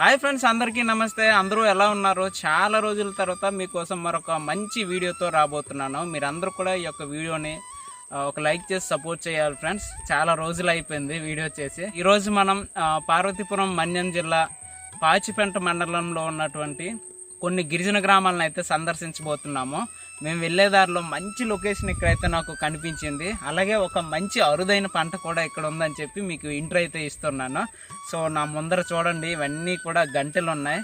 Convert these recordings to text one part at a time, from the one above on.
Hi friends, అందరికీ నమస్తే. అందరూ ఎలా ఉన్నారు? చాలా రోజుల తర్వాత మీకోసం మరొక మంచి వీడియోతో రాబోతున్నాను. మీరందరూ కూడా ఈ యొక్క వీడియోని ఒక లైక్ చేసి సపోర్ట్ చేయాలి ఫ్రెండ్స్. చాలా రోజులు అయిపోయింది వీడియో చేసి. ఈరోజు మనం పార్వతీపురం మన్యం జిల్లా పాచిపెంట మండలంలో ఉన్నటువంటి కొన్ని గిరిజన గ్రామాలను అయితే సందర్శించబోతున్నాము. మేము వెళ్ళేదారిలో మంచి లొకేషన్ ఇక్కడైతే నాకు కనిపించింది. అలాగే ఒక మంచి అరుదైన పంట కూడా ఇక్కడ ఉందని చెప్పి మీకు ఇంట్రో అయితే ఇస్తున్నాను. సో నా ముందర చూడండి, ఇవన్నీ కూడా గంటెలు ఉన్నాయి.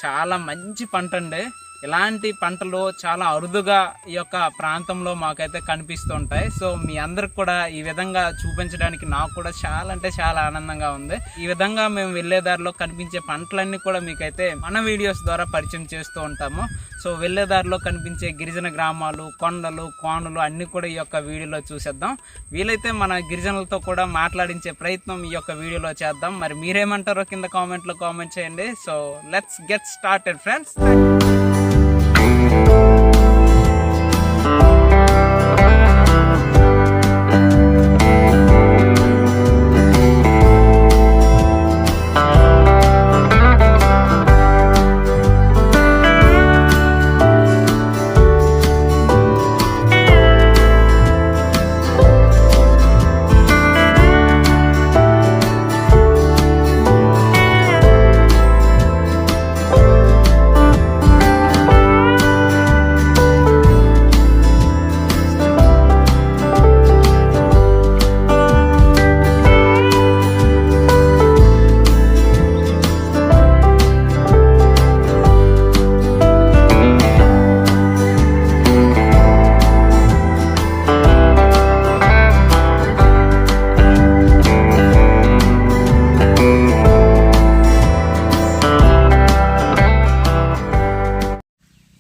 చాలా మంచి పంట అండి. ఇలాంటి పంటలు చాలా అరుదుగా ఈ యొక్క ప్రాంతంలో మాకైతే కనిపిస్తుంటాయి. సో మీ అందరికి కూడా ఈ విధంగా చూపించడానికి నాకు కూడా చాలా అంటే చాలా ఆనందంగా ఉంది. ఈ విధంగా మేము వెళ్ళేదారిలో కనిపించే పంటలన్నీ కూడా మీకైతే మన వీడియోస్ ద్వారా పరిచయం చేస్తూ ఉంటాము. సో వెళ్ళేదారిలో కనిపించే గిరిజన గ్రామాలు, కొండలు, కోనలు అన్నీ కూడా ఈ యొక్క వీడియోలో చూసేద్దాం. వీలైతే మన గిరిజనులతో కూడా మాట్లాడించే ప్రయత్నం ఈ యొక్క వీడియోలో చేద్దాం. మరి మీరేమంటారో కింద కామెంట్లో కామెంట్ చేయండి. So let's get started friends.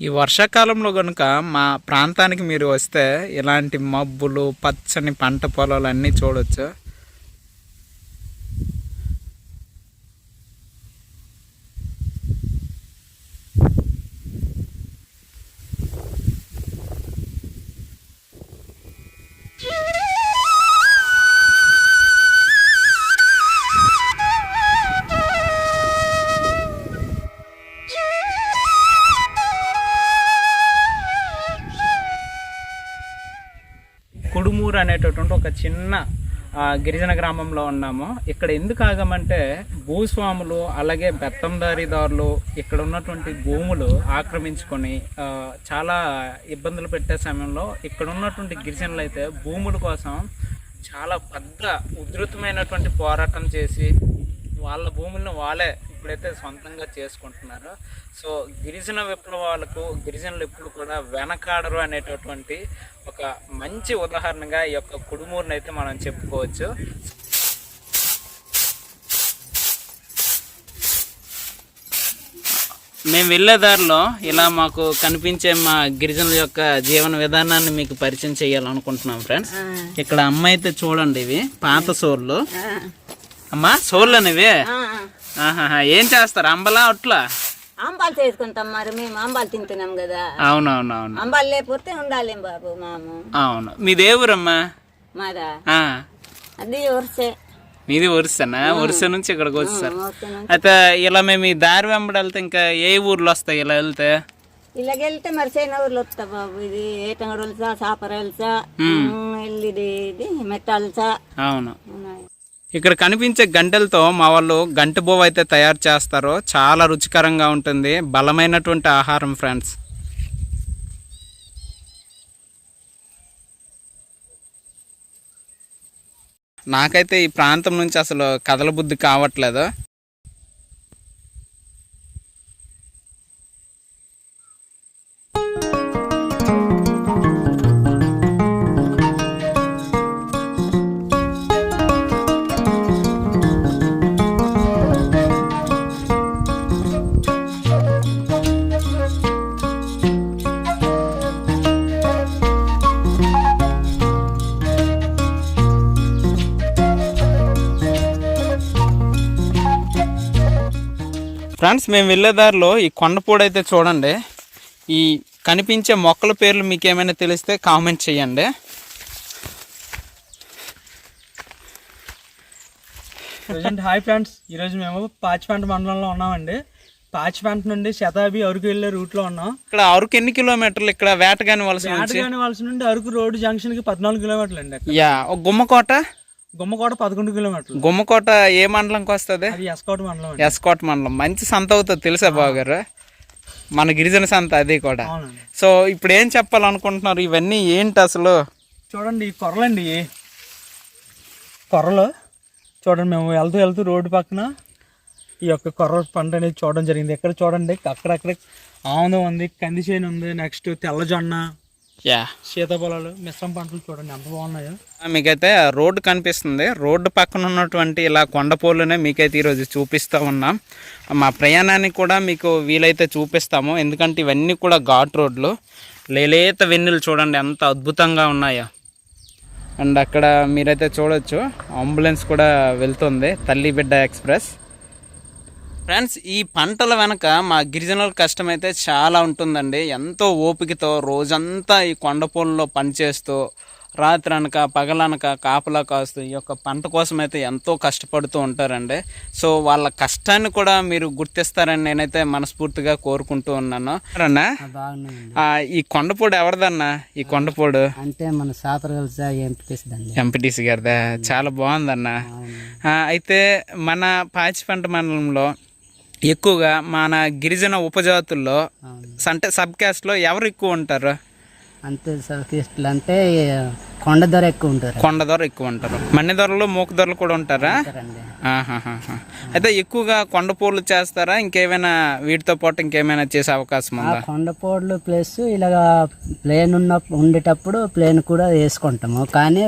ఈ వర్షాకాలంలో కనుక మా ప్రాంతానికి మీరు వస్తే ఇలాంటి మబ్బులు, పచ్చని పంట పొలాలు అన్నీ చూడవచ్చు. కుడుమూరు అనేటటువంటి ఒక చిన్న గిరిజన గ్రామంలో ఉన్నాము. ఇక్కడ ఎందుకు ఆగామంటే భూస్వాములు అలాగే బెత్తందారీదారులు ఇక్కడ ఉన్నటువంటి భూములు ఆక్రమించుకొని చాలా ఇబ్బందులు పెట్టే సమయంలో ఇక్కడ ఉన్నటువంటి గిరిజనులు అయితే భూముల కోసం చాలా పెద్ద ఉధృతమైనటువంటి పోరాటం చేసి వాళ్ళ భూములను వాళ్ళే ఇప్పుడైతే సొంతంగా చేసుకుంటున్నారు. సో గిరిజన విప్లవాలకు గిరిజనులు ఎప్పుడు కూడా వెనకాడరు అనేటటువంటి ఒక మంచి ఉదాహరణగా ఈ యొక్క కుడుమూరుని అయితే మనం చెప్పుకోవచ్చు. మేము వెళ్ళేదారిలో ఇలా మాకు కనిపించే మా గిరిజనుల యొక్క జీవన విధానాన్ని మీకు పరిచయం చేయాలనుకుంటున్నాం ఫ్రెండ్స్. ఇక్కడ అమ్మ అయితే చూడండి, ఇవి పాత సోర్లు. అమ్మా, సోర్లు అనేవి ఏం చేస్తారు? అంబలా అట్లా అంబాలు చేసుకుంటాం. మరి మేము అంబాలు తింటున్నాం కదా. అవునవునవును. అంబాలు లేకపోతే ఉండాలేం బాబు మాము. అవును. మీది ఏ ఊరమ్మా? మాదా అది ఒరిసే. మీది ఒరిసేనా? ఒరిసే నుంచి ఇక్కడికి వచ్చేసారు. అయితే ఇలా మేము ఈ దారి వెంబడి వెళ్తే ఇంకా ఏ ఊర్లు వస్తాయి? ఇలా వెళ్తే ఇలాగెళ్తే మరి సేన ఊర్లు వస్తా బాబు. ఇది ఏటంగడుల్సా, సాపరల్సా, ఇది మెట్టాల్సా. అవును. ఇక్కడ కనిపించే గంటెలతో మా వాళ్ళు గంట బోవ అయితే తయారు చేస్తారు. చాలా రుచికరంగా ఉంటుంది, బలమైనటువంటి ఆహారం ఫ్రెండ్స్. నాకైతే ఈ ప్రాంతం నుంచి అసలు కదలబుద్ధి కావట్లేదు. ఫ్రెండ్స్, మేము వెళ్ళేదారిలో ఈ కొండపూడి అయితే చూడండి. ఈ కనిపించే మొక్కల పేర్లు మీకు ఏమైనా తెలిస్తే కామెంట్ చేయండి. ప్రజెంట్ హాయ్ ఫ్రెండ్స్, ఈరోజు మేము పాచిపెంట మండలంలో ఉన్నామండి. పాచిపెంట నుండి శతాబి అరకు వెళ్ళే రూట్లో ఉన్నాం. ఇక్కడ అరకు ఎన్ని కిలోమీటర్లు? ఇక్కడ వేటగాని వలస నుండి అరకు రోడ్డు జంక్షన్ కి 14 కిలోమీటర్లు అండి. గుమ్మకోట 11 కిలోమీటర్లు. గుమ్మకోట ఏ మండలంకి వస్తుంది? అది ఎస్కోట మండలం. ఎస్కోట మండలం మంచి సంత అవుతుంది తెలుసా బావగారు, మన గిరిజన సంత అది కూడా. సో ఇప్పుడు ఏం చెప్పాలనుకుంటున్నారు? ఇవన్నీ ఏంటి అసలు? చూడండి, ఈ కొర్రలండి, కొర్రలు చూడండి. మేము వెళ్తూ రోడ్డు పక్కన ఈ యొక్క కొర్ర పంట అనేది చూడడం జరిగింది. ఎక్కడ చూడండి, అక్కడక్కడ ఆముదం ఉంది, కంది చేను ఉంది, నెక్స్ట్ తెల్లజొన్న, సీతాఫలాలు, మిశ్రమ పంటలు చూడండి ఎంత బాగున్నాయో. మీకైతే రోడ్డు కనిపిస్తుంది. రోడ్డు పక్కన ఉన్నటువంటి ఇలా కొండపోలునే మీకైతే ఈరోజు చూపిస్తూ ఉన్నాం. మా ప్రయాణాన్ని కూడా మీకు వీలైతే చూపిస్తాము, ఎందుకంటే ఇవన్నీ కూడా ఘాట్ రోడ్లు. లేలేత వెన్నెలు చూడండి ఎంత అద్భుతంగా ఉన్నాయో. అండ్ అక్కడ మీరైతే చూడొచ్చు అంబులెన్స్ కూడా వెళ్తుంది, తల్లి బిడ్డ ఎక్స్ప్రెస్. ఫ్రెండ్స్, ఈ పంటల వెనక మా గిరిజనుల కష్టం అయితే చాలా ఉంటుందండి. ఎంతో ఓపికతో రోజంతా ఈ కొండపూలలో పనిచేస్తూ రాత్రి అనక పగలనక కాపలా కాస్తూ ఈ యొక్క పంట కోసం అయితే ఎంతో కష్టపడుతూ ఉంటారండి. సో వాళ్ళ కష్టాన్ని కూడా మీరు గుర్తిస్తారని నేనైతే మనస్ఫూర్తిగా కోరుకుంటూ ఉన్నాను. అన్నా, ఈ కొండపూడి ఎవరిదన్నా? ఈ కొండపూడు అంటే మన ఎంపీటీసీ గారిదా? చాలా బాగుందన్న. అయితే మన పాచిపెంట మండలంలో ఎక్కువగా మన గిరిజన ఉపజాతుల్లో అంటే సబ్ క్యాస్ట్లో ఎవరు ఎక్కువ ఉంటారు? అంతే సబ్కిస్టులు అంటే కొండ ధర ఎక్కువ ఉంటారు. కొండ ధర ఎక్కువ ఉంటారు. మన్నె ధరలు, మూక ధరలు కూడా ఉంటారా? అయితే ఎక్కువగా కొండపూర్లు చేస్తారా? ఇంకేమైనా వీటితో పాటు ఇంకేమైనా చేసే అవకాశం ఉందా? కొండపూర్లు ప్లస్ ఇలాగా ప్లేన్ ఉండేటప్పుడు ప్లేన్ కూడా వేసుకుంటాము, కానీ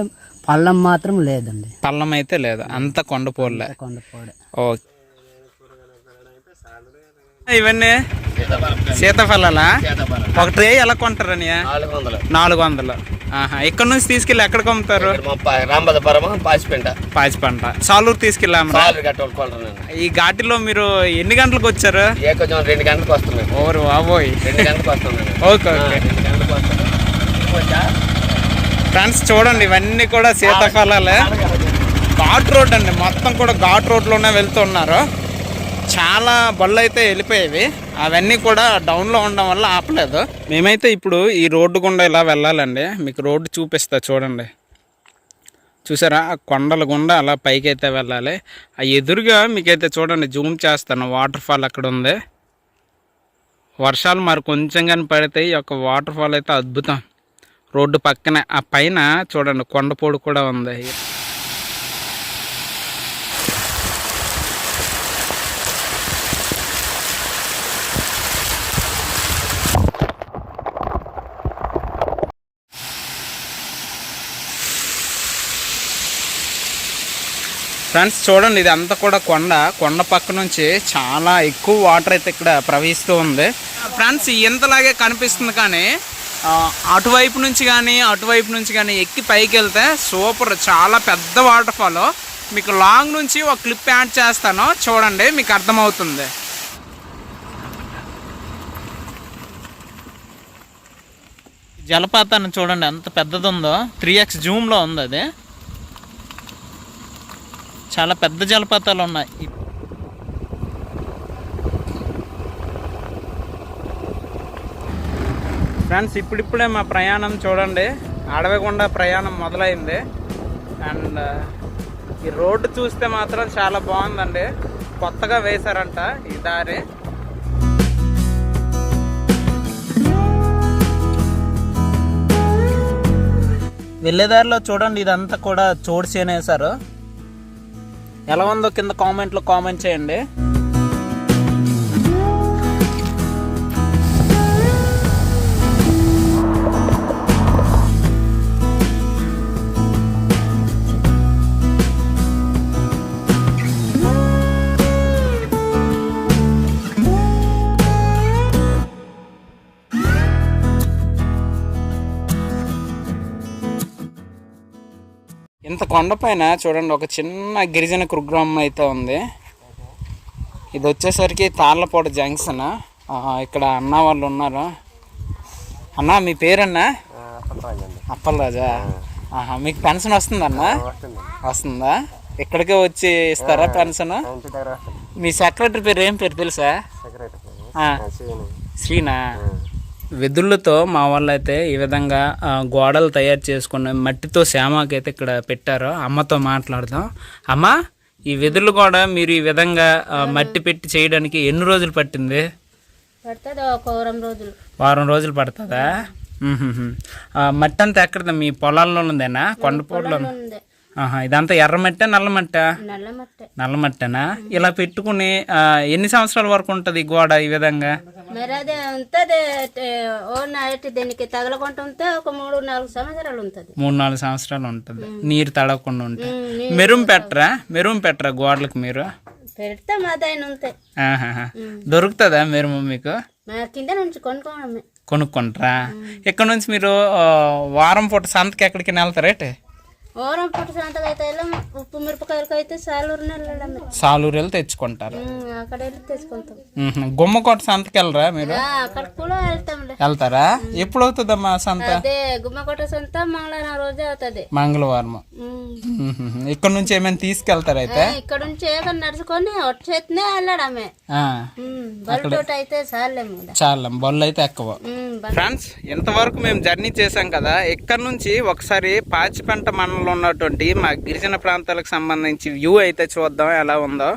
పళ్ళం మాత్రం లేదండి. పళ్ళం అయితే లేదు, అంత కొండపూర్లే. కొండపూడే. ఓకే. ఇవన్నీ సీతాఫలాలా? ఒక ట్రే ఎలా కొంటారని? 400. ఇక్కడ నుంచి తీసుకెళ్ళి ఎక్కడికి అమ్ముతారు? పాచిపెంట సాలూరు తీసుకెళ్ళాము. ఈ ఘాటిలో మీరు ఎన్ని గంటలకు వచ్చారు? 2 గంటలకు వస్తున్నాం. ఓరు బాబోయ్. 2 గంటలకు వస్తున్నాం. Okay okay. ఫ్రెండ్స్ చూడండి, ఇవన్నీ కూడా సీతాఫలాలే. ఘాట్ రోడ్ అండి, మొత్తం కూడా ఘాట్ రోడ్లోనే వెళ్తున్నారు. చాలా బళ్ళు అయితే వెళ్ళిపోయేవి, అవన్నీ కూడా డౌన్లో ఉండడం వల్ల ఆపలేదు. మేమైతే ఇప్పుడు ఈ రోడ్డు గుండా ఇలా వెళ్ళాలండి. మీకు రోడ్డు చూపిస్తా చూడండి. చూసారా, ఆ కొండల గుండా అలా పైకి అయితే వెళ్ళాలి. ఆ ఎదురుగా మీకైతే చూడండి, జూమ్ చేస్తాను, వాటర్ ఫాల్ అక్కడ ఉంది. వర్షాలు మరి కొంచెం కానీ పడితే ఈ యొక్క వాటర్ ఫాల్ అయితే అద్భుతం. రోడ్డు పక్కనే ఆ పైన చూడండి కొండపోడు కూడా ఉంది. ఫ్రెండ్స్ చూడండి, ఇది అంతా కూడా కొండ పక్క నుంచి చాలా ఎక్కువ వాటర్ అయితే ఇక్కడ ప్రవహిస్తూ ఉంది. ఫ్రెండ్స్ ఇంతలాగే కనిపిస్తుంది, కానీ అటువైపు నుంచి కానీ ఎక్కి పైకి వెళ్తే సూపర్, చాలా పెద్ద వాటర్ ఫాల్. మీకు లాంగ్ నుంచి ఒక క్లిప్ యాడ్ చేస్తాను చూడండి, మీకు అర్థమవుతుంది. జలపాతాన్ని చూడండి ఎంత పెద్దది ఉందో, 3x జూమ్లో ఉంది. అది చాలా పెద్ద జలపాతాలు ఉన్నాయి. ఫ్రెండ్స్ ఇప్పుడిప్పుడే మా ప్రయాణం చూడండి, అడవి గుండా ప్రయాణం మొదలైంది. అండ్ ఈ రోడ్డు చూస్తే మాత్రం చాలా బాగుందండి, కొత్తగా వేశారంట ఈ దారి. వెళ్ళేదారిలో చూడండి, ఇదంతా కూడా చోటు చేనేసారు. ఎలా ఉందో కింద కామెంట్లో కామెంట్ చేయండి. ఇంత కొండపైన చూడండి ఒక చిన్న గిరిజన కుగ్రామం అయితే ఉంది. ఇది వచ్చేసరికి తాళ్ళపాడు జంక్షన్. ఇక్కడ అన్న వాళ్ళు ఉన్నారు. అన్న మీ పేరన్నా? అప్పలరాజా. మీకు పెన్షన్ వస్తుందన్నా? వస్తుందా? ఇక్కడికే వచ్చి ఇస్తారా పెన్షన్? ఇంటి దగ్గర మీ సెక్రటరీ పేరు ఏం పేరు తెలుసా? శ్రీనా. వెదుళ్ళతో మా వాళ్ళు అయితే ఈ విధంగా గోడలు తయారు చేసుకుని మట్టితో శ్యామకైతే ఇక్కడ పెట్టారు. అమ్మతో మాట్లాడదాం. అమ్మ, ఈ వెదుళ్ళు కూడా మీరు ఈ విధంగా మట్టి పెట్టి చేయడానికి ఎన్ని రోజులు పట్టింది? పడుతుంది ఒక వారం రోజులు. వారం రోజులు పడుతుందా? మట్టి అంతా ఎక్కడ మీ పొలాల్లో ఉందేనా? కొండపూడిలో? ఇదంతా ఎర్రమట్ట నల్లమట్ట? నల్లమట్టనా? ఇలా పెట్టుకుని ఎన్ని సంవత్సరాల వరకు ఉంటది గోడ ఈ విధంగా? మరి అదే ఉంటది దీనికి తగలకుండా ఉంటే ఒక 3-4 సంవత్సరాలు ఉంటది. 3-4 సంవత్సరాలు ఉంటది నీరు తడవకుండా ఉంటే. మెరుము పెట్టరా గోడలకు? మీరు పెడతాం అదైనా ఉంటాయి. దొరుకుతుందా మెరుము మీకు? కింద నుంచి కొనుక్కోవడమే. కొనుక్కుంటారా? ఇక్కడ నుంచి మీరు వారం పూట సంతకి ఎక్కడికి వెళ్తారేటే? ఓరం పుట్టు సంతకు అయితే ఉప్పు మిరపకాయలకు అయితే సాలూరు వెళ్ళి తెచ్చుకుంటారు. అక్కడ వెళ్ళి తెచ్చుకుంటాం. గుమ్మకోట సంతకి వెళ్ళరా మీరు? అక్కడ కూడా వెళ్తారా? ఎప్పుడు అవుతుందమ్మా సంత? అదే గుమ్మకోట సంత మంగళవారం రోజు అవుతుంది. మంగళవారం. ఇక్కడ నుంచి ఏమైనా తీసుకెళ్తారా? అయితే ఇక్కడ నుంచి నడుచుకొని వచ్చేతనే వెళ్ళడమే. బల్తోటి అయితే చాలా బళ్ళు అయితే ఎక్కువ. ఫ్రెండ్స్, ఇంతవరకు మేము జర్నీ చేసాం కదా. ఇక్కడ నుంచి ఒకసారి పాచిపెంట మండలం ఉన్నటువంటి మా గిరిజన ప్రాంతాలకు సంబంధించి వ్యూ అయితే చూద్దాం ఎలా ఉందో.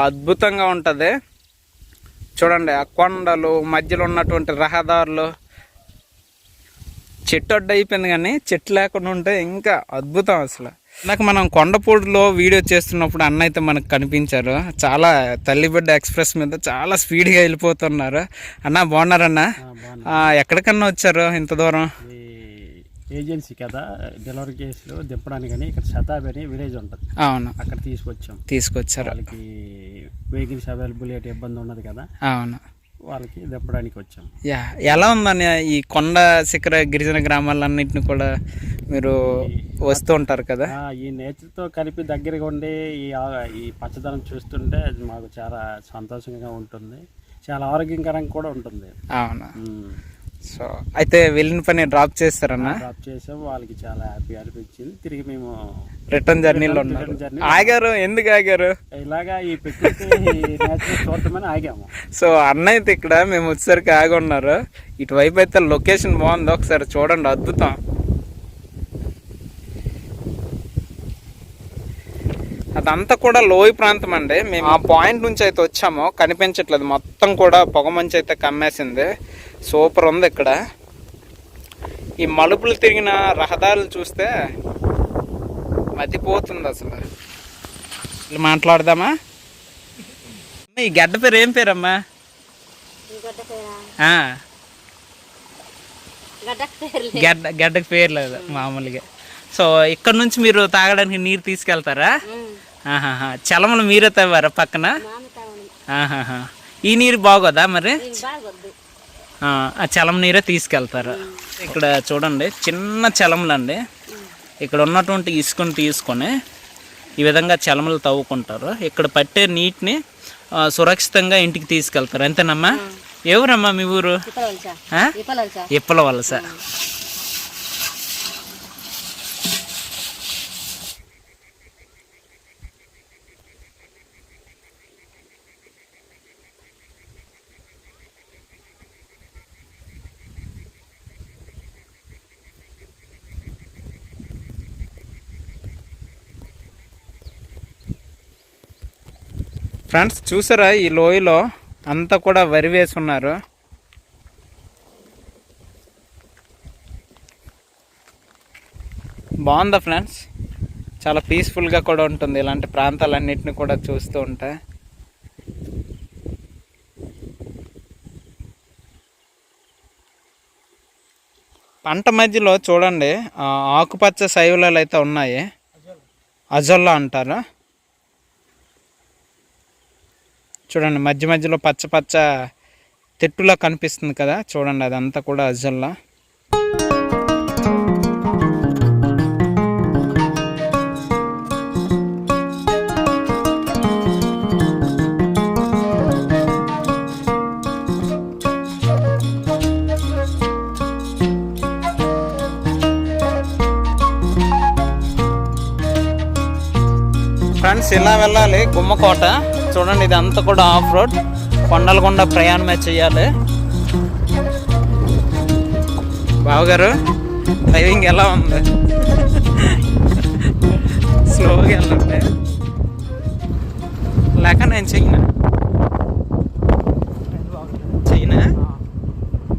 అద్భుతంగా ఉంటుంది చూడండి. ఆ కొండలు మధ్యలో ఉన్నటువంటి రహదారులు. చెట్టు అడ్డు అయిపోయింది కానీ చెట్టు లేకుండా ఉంటే ఇంకా అద్భుతం అసలు. నాకు మనం కొండపూడిలో వీడియో చేస్తున్నప్పుడు అన్న అయితే మనకు కనిపించారు. చాలా తల్లిబిడ్డ ఎక్స్ప్రెస్ మీద చాలా స్పీడ్గా వెళ్ళిపోతున్నారు. అన్న బాగున్నారన్నా? ఎక్కడికన్నా వచ్చారు ఇంత దూరం? ఏజెన్సీ కదా, డెలివరీ కేసులు దింపడానికి ఇక్కడ శతాబి అని విలేజ్ ఉంటుంది. అవును, అక్కడ తీసుకొచ్చారు. వాళ్ళకి వెహికల్స్ అవైలబిలిటీ ఇబ్బంది ఉన్నది కదా. అవును, వాళ్ళకి దింపడానికి వచ్చాం. ఎలా ఉందని ఈ కొండ శిఖర గిరిజన గ్రామాలన్నింటినీ కూడా మీరు వస్తూ ఉంటారు కదా. ఈ నేచర్తో కలిపి దగ్గరగా ఉండి ఈ పచ్చదనం చూస్తుంటే మాకు చాలా సంతోషంగా ఉంటుంది, చాలా ఆరోగ్యకరంగా కూడా ఉంటుంది. అవును. సో అయితే వెళ్ళిన పని డ్రాప్ చేస్తారన్నా? డ్రాప్ చేసాం. వాళ్ళకి చాలా హ్యాపీ అనిపించింది. తిరిగి మేము రిటర్న్ జర్నీలో ఆగారు. ఎందుకు ఆగారు? ఇలాగా ఈ ప్రకృతి నేచర్ చూడటమని ఆగాము. సో అన్న అయితే ఇక్కడ మేము వచ్చేసరికి ఆగి ఉన్నారు. ఇటువైపు అయితే లొకేషన్ బాగుంది, ఒకసారి చూడండి. అద్భుతం. అదంతా కూడా లోయ ప్రాంతం అండి. మేము ఆ పాయింట్ నుంచి అయితే వచ్చాము, కనిపించట్లేదు. మొత్తం కూడా పొగ మంచి అయితే కమ్మేసింది. సూపర్ ఉంది ఇక్కడ. ఈ మలుపులు తిరిగిన రహదారులు చూస్తే మతిపోతుంది అసలు. మాట్లాడదామా? ఈ గడ్డ పేరు ఏం పేరమ్మా? గడ్డకి పేరు లేదు మామూలుగా. సో ఇక్కడ నుంచి మీరు తాగడానికి నీరు తీసుకెళ్తారా? చలమలు మీరే తవ్వారా పక్కన? ఈ నీరు బాగోదా మరి? ఆ చలం నీరే తీసుకెళ్తారు. ఇక్కడ చూడండి, చిన్న చలములు అండి. ఇక్కడ ఉన్నటువంటి ఇసుకను తీసుకొని ఈ విధంగా చలములు తవ్వుకుంటారు. ఇక్కడ పట్టే నీటిని సురక్షితంగా ఇంటికి తీసుకెళ్తారు. అంతేనమ్మా? ఎవరమ్మా మీ ఊరు? ఇప్పల వలస. ఫ్రెండ్స్ చూసారా, ఈ లోయలో అంతా కూడా వరి వేసి ఉన్నారు. బాగుందా ఫ్రెండ్స్? చాలా పీస్ఫుల్గా కూడా ఉంటుంది ఇలాంటి ప్రాంతాలన్నింటినీ కూడా చూస్తూ ఉంటే. పంట మధ్యలో చూడండి ఆకుపచ్చ శైవలాలు అయితే ఉన్నాయి. అజొల్లా అంటారు. చూడండి మధ్య మధ్యలో పచ్చ పచ్చ తెట్టులా కనిపిస్తుంది కదా, చూడండి అదంతా కూడా అజొల్లా. ఇలా వెళ్ళాలి గుమ్మకోట. చూడండి ఇదంతా కూడా ఆఫ్ రోడ్, కొండల గుండా ప్రయాణమే చేయాలి. బావగారు డ్రైవింగ్ ఎలా ఉంది? స్లోగా వెళ్ళండి, లేక నేను చెయ్యనా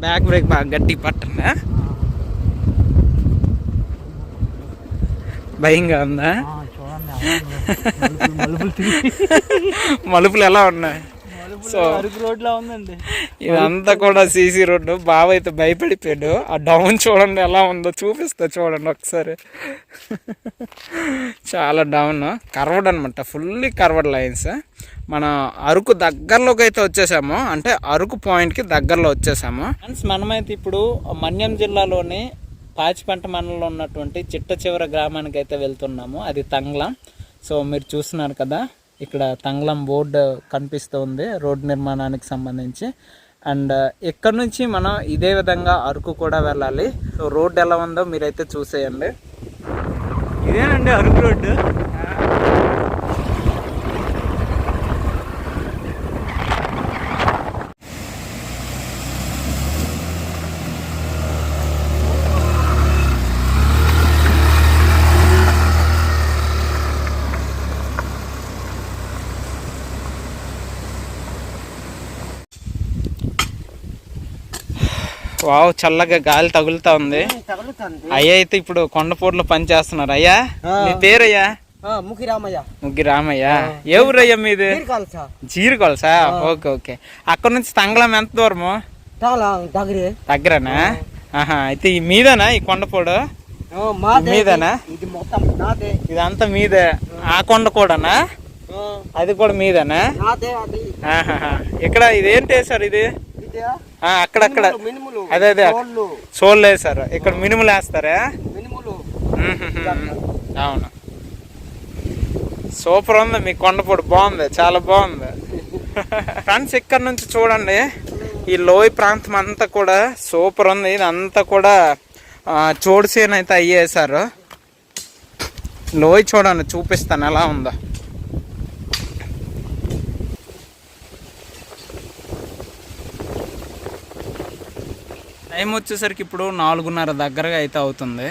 బ్యాక్ బ్రేక్ బాగా గట్టి పట్టండి. భయంగా ఉందా? మలుపులు ఎలా ఉన్నాయి? సో అరకు రోడ్లో ఉందండి ఇదంతా కూడా సీసీ రోడ్డు. బావ అయితే భయపడిపోయాడు. ఆ డౌన్ చూడండి ఎలా ఉందో, చూపిస్తా చూడండి ఒకసారి. చాలా డౌన్, కర్వ్డ్ అనమాట, ఫుల్లీ కర్వ్డ్ లైన్స్. మన అరకు దగ్గరలోకి అయితే వచ్చేసాము, అంటే అరకు పాయింట్కి దగ్గరలో వచ్చేసాము. ఫ్రెండ్స్ మనమైతే ఇప్పుడు మన్యం జిల్లాలోని పాచిపెంట మండలంలో ఉన్నటువంటి చిట్ట చివరి గ్రామానికి అయితే వెళ్తున్నాము. అది తంగ్లం. సో మీరు చూస్తున్నారు కదా, ఇక్కడ తంగ్లం బోర్డు కనిపిస్తుంది రోడ్ నిర్మాణానికి సంబంధించి. అండ్ ఇక్కడ నుంచి మనం ఇదే విధంగా అరకు కూడా వెళ్ళాలి. సో రోడ్ ఎలా ఉందో మీరైతే చూసేయండి. ఇదేనండి అరకు రోడ్డు. వావ్, చల్లగా గాలి తగులుతా ఉంది. అయ్యా అయితే ఇప్పుడు కొండపూర్లో పని చేస్తున్నారు. అయ్యా మీ పేరయ్యా? ముగ్గి రామయ్య. ఏ ఊరయ్యా మీది? జీరుకొలసా? Okay okay. అక్కడ నుంచి తంగళం ఎంత దూరము? దగ్గరనా? ఆహా, అయితే ఈ మీదేనా ఈ కొండపూడు? మీదేనా? ఇదంతా మీదే. ఆ కొండ కూడానా? అది కూడా మీదేనా? ఇక్కడ ఇదేంటి వేసారు ఇది? అక్కడక్కడ అదే అదే సోళ్ళు వేసారు. ఇక్కడ మినుములు వేస్తారా? అవును, సూపర్ ఉంది మీ కొండపూడి, బాగుంది, చాలా బాగుంది. ఫ్రెండ్స్ ఇక్కడ నుంచి చూడండి ఈ లోయ ప్రాంతం అంతా కూడా సూపర్ ఉంది. ఇదంతా కూడా చోడుసేన అయితే అయ్యేసారు. లోయ చూడండి, చూపిస్తాను ఎలా ఉందో. టైం వచ్చేసరికి ఇప్పుడు 4:30 దగ్గరగా అయితే అవుతుంది.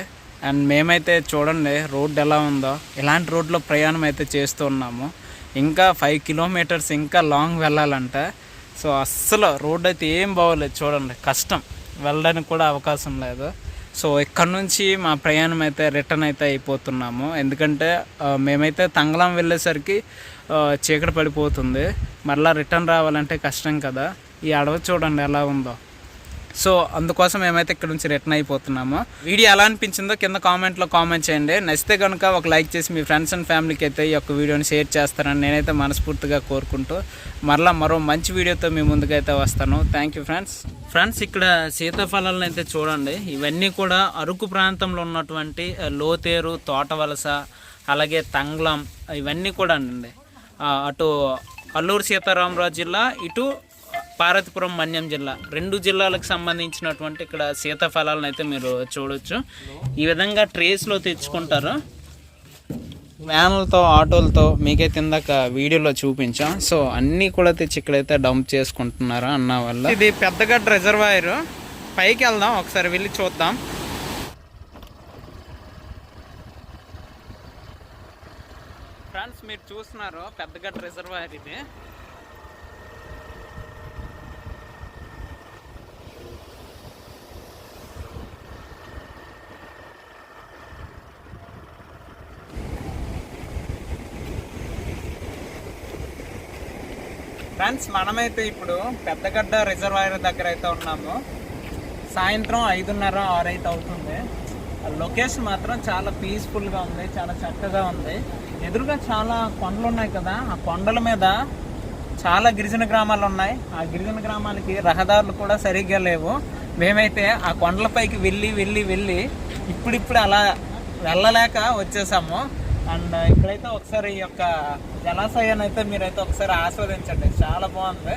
అండ్ మేమైతే చూడండి రోడ్డు ఎలా ఉందో. ఇలాంటి రోడ్లో ప్రయాణం అయితే చేస్తూ ఉన్నాము. ఇంకా 5 కిలోమీటర్స్ ఇంకా లాంగ్ వెళ్ళాలంట. సో అస్సలు రోడ్డు అయితే ఏం బాగోలేదు చూడండి, కష్టం, వెళ్ళడానికి కూడా అవకాశం లేదు. సో ఇక్కడ నుంచి మా ప్రయాణం అయితే రిటర్న్ అయితే అయిపోతున్నాము. ఎందుకంటే మేమైతే తంగళం వెళ్ళేసరికి చీకటి పడిపోతుంది, మళ్ళీ రిటర్న్ రావాలంటే కష్టం కదా. ఈ అడవి చూడండి ఎలా ఉందో. సో అందుకోసం మేమైతే ఇక్కడ నుంచి రిటర్న్ అయిపోతున్నాము. వీడియో ఎలా అనిపించిందో కింద కామెంట్లో కామెంట్ చేయండి. నచ్చితే కనుక ఒక లైక్ చేసి మీ ఫ్రెండ్స్ అండ్ ఫ్యామిలీకి అయితే ఈ యొక్క వీడియోని షేర్ చేస్తారని నేనైతే మనస్ఫూర్తిగా కోరుకుంటూ మరో మంచి వీడియోతో మీ ముందుకైతే వస్తాను. Thank you friends. ఇక్కడ సీతాఫలాలను అయితే చూడండి. ఇవన్నీ కూడా అరకు ప్రాంతంలో ఉన్నటువంటి లోతేరు, తోటవలస, అలాగే తంగ్లం, ఇవన్నీ కూడా అండి. అటు అల్లూరు సీతారామరాజు జిల్లా, ఇటు పార్వతీపురం మన్యం జిల్లా, 2 జిల్లాలకు సంబంధించినటువంటి ఇక్కడ సీతాఫలాలను అయితే మీరు చూడొచ్చు. ఈ విధంగా ట్రేస్లో తెచ్చుకుంటారు, వ్యాన్లతో, ఆటోలతో. మీకైతే ఇందాక వీడియోలో చూపించాం. సో అన్నీ కూడా తెచ్చి ఇక్కడైతే డంప్ చేసుకుంటున్నారు అన్న వల్ల. ఇది పెద్దగడ్డ రిజర్వాయర్. పైకి వెళ్దాం, ఒకసారి వెళ్ళి చూద్దాం. ఫ్రెండ్స్ మీరు చూస్తున్నారు పెద్దగడ్డ రిజర్వాయర్ ఇది. ఫ్రెండ్స్ మనమైతే ఇప్పుడు పెద్దగడ్డ రిజర్వాయర్ దగ్గర అయితే ఉన్నాము. సాయంత్రం 5:30, 6 అయితే అవుతుంది. లొకేషన్ మాత్రం చాలా పీస్ఫుల్గా ఉంది, చాలా చక్కగా ఉంది. ఎదురుగా చాలా కొండలు ఉన్నాయి కదా, ఆ కొండల మీద చాలా గిరిజన గ్రామాలు ఉన్నాయి. ఆ గిరిజన గ్రామాలకి రహదారులు కూడా సరిగ్గా లేవు. మేమైతే ఆ కొండలపైకి వెళ్ళి ఇప్పుడిప్పుడు అలా వెళ్ళలేక వచ్చేసాము. అండ్ ఇక్కడైతే ఒకసారి ఈ యొక్క జలాశయాన్ని అయితే మీరైతే ఒకసారి ఆస్వాదించండి, చాలా బాగుంది.